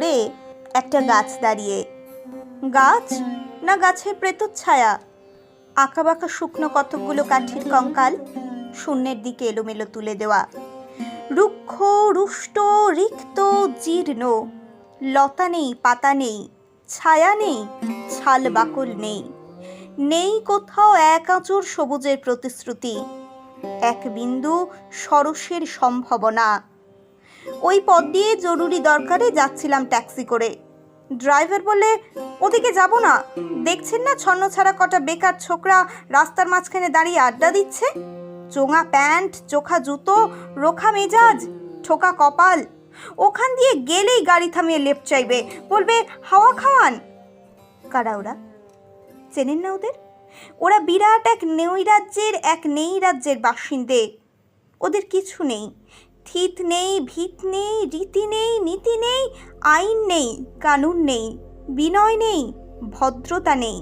মোড়ে একটা গাছ দাঁড়িয়ে। গাছ না গাছের প্রেতচ্ছায়া? আঁকাবাঁকা শুকনো কতকগুলো কাঠির কঙ্কাল শূন্যের দিকে এলোমেলো তুলে দেওয়া। রুক্ষ, রুষ্ট, রিক্ত, জীর্ণ। লতা নেই, পাতা নেই, ছায়া নেই, ছাল বাকল নেই। নেই কোথাও এক আঁচড় সবুজের প্রতিশ্রুতি, এক বিন্দু সরসের সম্ভাবনা। ওই পথ দিয়ে জরুরি দরকারে যাচ্ছিলাম ট্যাক্সি করে। ড্রাইভার বললে, ওদিকে যাব না, দেখছেন না ছন্নছাড়া কটা বেকার ছোকরা রাস্তার মাঝখানে দাঁড়িয়ে আড্ডা দিচ্ছে। চোঙা প্যান্ট, চোখা জুতো, রোখা মেজাজ, ঠোকা কপাল। ওখান দিয়ে গেলেই গাড়ি থামিয়ে লেপ চাইবে, বলবে হাওয়া খাওয়ান। কারা ওরা? চেনেন না ওদের? ওরা বিরাট এক নেই রাজ্যের বাসিন্দে। ওদের কিছু নেই, থিত নেই, ভিত নেই, রীতি নেই, নীতি নেই, আইন নেই, কানুন নেই, বিনয় নেই, ভদ্রতা নেই,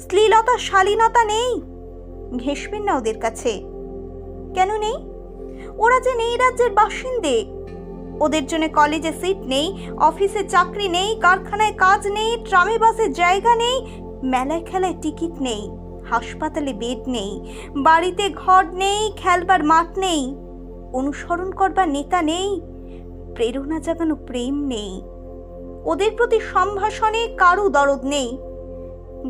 শ্লীলতা শালীনতা নেই। ঘেঁষবেন না ওদের কাছে। কেন নেই? ওরা যে নেই রাজ্যের বাসিন্দে। ওদের জন্য কলেজে সিট নেই, অফিসে চাকরি নেই, কারখানায় কাজ নেই, ট্রামে বাসে জায়গা নেই, মেলায় খেলায় টিকিট নেই, হাসপাতালে বেড নেই, বাড়িতে ঘর নেই, খেলবার মাঠ নেই, অনুসরণ করবার নেতা নেই, প্রেরণা জাগানো প্রেম নেই। ওদের প্রতি সম্ভাষণে কারো দরদ নেই।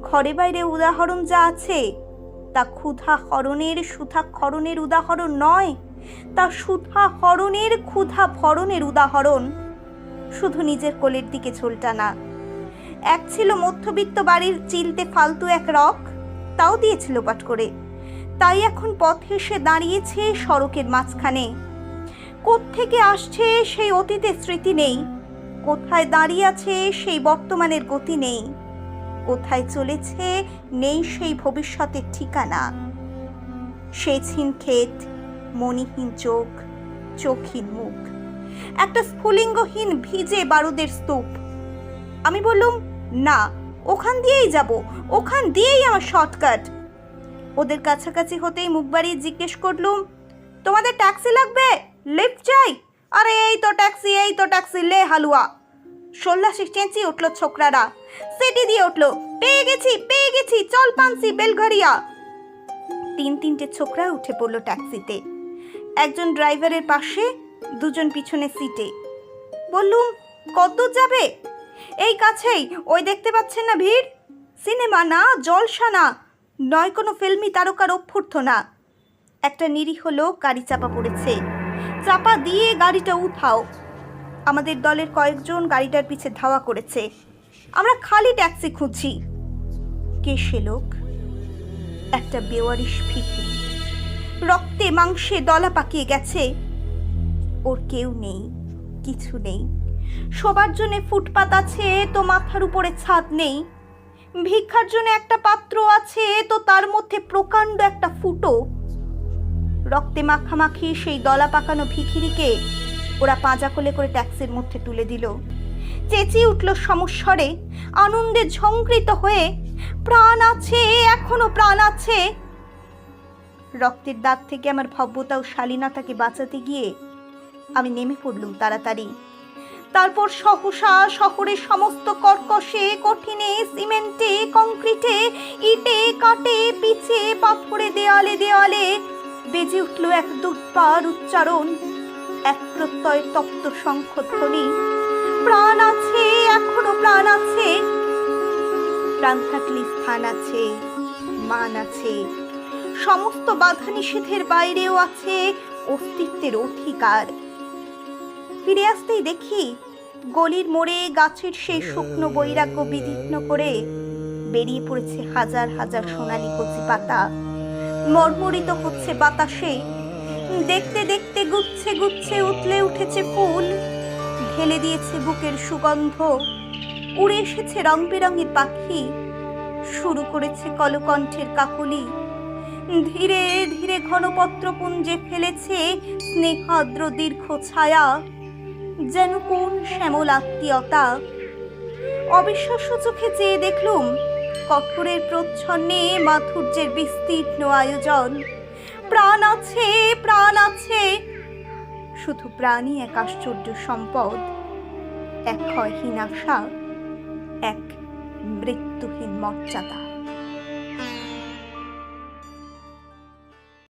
ঘরে বাইরে উদাহরণ যা আছে তা ক্ষুধা হরণের সুধা ক্ষরণের উদাহরণ নয়, তা সুধা হরণের ক্ষুধা ভরণের উদাহরণ। শুধু নিজের কোলের দিকে ঝোলটা না। এক ছিল মধ্যবিত্ত বাড়ির চিলতে ফালতু এক রক, তাও দিয়েছিল পাট করে। তাই এখন পথে এসে দাঁড়িয়েছে সড়কের মাঝখানে। কোত্থেকে আসছে সেই অতীতের স্মৃতি নেই, কোথায় দাঁড়িয়ে আছে সেই বর্তমানের গতি নেই, কোথায় চলেছে নেই সেই ভবিষ্যতের ঠিকানা। সেচহীন ক্ষেত, মণিহীন চোখ, চোখহীন মুখ, একটা স্ফুলিঙ্গহীন ভিজে বারুদের স্তূপ। আমি বললুম, না, ওখান দিয়েই যাব, ওখান দিয়েই আমার শর্টকাট। ওদের কাছাকাছি হতেই মুখ বাড়িয়ে জিজ্ঞেস করলুম, তোমাদের ট্যাক্সি লাগবে? লিফট চাই? আরে এই তো ট্যাক্সি, লে হালুয়া। সল্লাসে চেঁচিয়ে উঠল ছোকরারা, সিটি দিয়ে উঠল, পেয়ে গেছি, চল পানসি, বেলঘরিয়া। তিনটে ছোকরা উঠে পড়ল ট্যাক্সিতে। একজন ড্রাইভারের পাশে, দুজন পিছনে সিটে। বললুম, কতদূর যাবে? এই কাছেই, ওই দেখতে পাচ্ছেন না ভিড়? সিনেমা না, জলসা না, নয় কোনো ফিল্মি তারকার অভ্যর্থনা। একটা নিরীহ লোক গাড়ি চাপা পড়েছে, চাপা দিয়ে গাড়িটা উঠাও। আমাদের দলের কয়েকজন গাড়িটার পিছে ধাওয়া করেছে। আমরা খালি ট্যাক্সি খুঁজছি। কে সে লোক? একটা বেওয়ারিশ ভিখিরি, রক্তে মাংসে দলা পাকিয়ে গেছে। ওর কেউ নেই, কিছু নেই। সবার জন্য ফুটপাত আছে তো মাথার উপরে ছাদ নেই। ভিক্ষার জন্য একটা পাত্র আছে তো তার মধ্যে প্রকাণ্ড একটা ফুটো। রক্তে মাখামাখি সেই দলা পাকানো ভিখিরিকে ওরা পাঁজা কোলে করে ট্যাক্সির মধ্যে তুলে দিল। চেঁচিয়ে উঠল সমস্বরে, আনন্দে ঝংকৃত হয়ে, প্রাণ আছে, এখনো প্রাণ আছে। রক্তের দাগ থেকে আমার ভব্যতা ও শালীনতাকে বাঁচাতে গিয়ে আমি নেমে পড়লুম তাড়াতাড়ি। তারপর সহসা শহরের সমস্ত কর্কশে, কঠিনে, সিমেন্টে, কংক্রিটে, ইটে, কাঠে, পিচে, পাথরে, দেয়ালে বেজে উঠল এক দুর্বার উচ্চারণ, এক প্রত্যয় তপ্ত শঙ্খধ্বনি। প্রাণ আছে, এখনো প্রাণ আছে। প্রাণ থাকলে স্থান আছে, মান আছে, সমস্ত বাধা নিষেধের বাইরেও আছে অস্তিত্বের অধিকার। ফিরে আসতেই দেখি গলির মোড়ে গাছের সেই শুকনো বৈরাগ্য বিদীর্ণ করে বেরিয়ে পড়েছে হাজার হাজার সোনালি কচি পাতা। মর্মরিত হচ্ছে বাতাসে। দেখতে দেখতে গুচ্ছে গুচ্ছে উতলে উঠেছে ফুল, ঢেলে দিয়েছে বুকের সুগন্ধ। উড়ে এসেছে রং বেরঙের পাখি, শুরু করেছে কলকণ্ঠের কাকলি। ধীরে ধীরে ঘনপত্র পুঞ্জে ফেলেছে স্নেহাদ্র দীর্ঘ ছায়া, যেন কোন শ্যামল আত্মীয়তা। অবিশ্বাস্য চোখে চেয়ে দেখলুম কঠোরের প্রচ্ছন্নে মাধুর্যের বিস্তীর্ণ আয়োজন। প্রাণ আছে, প্রাণ আছে। শুধু প্রাণই এক আশ্চর্য সম্পদ, এক ক্ষয়হীন আশা, এক মৃত্যুহীন মর্যাদা।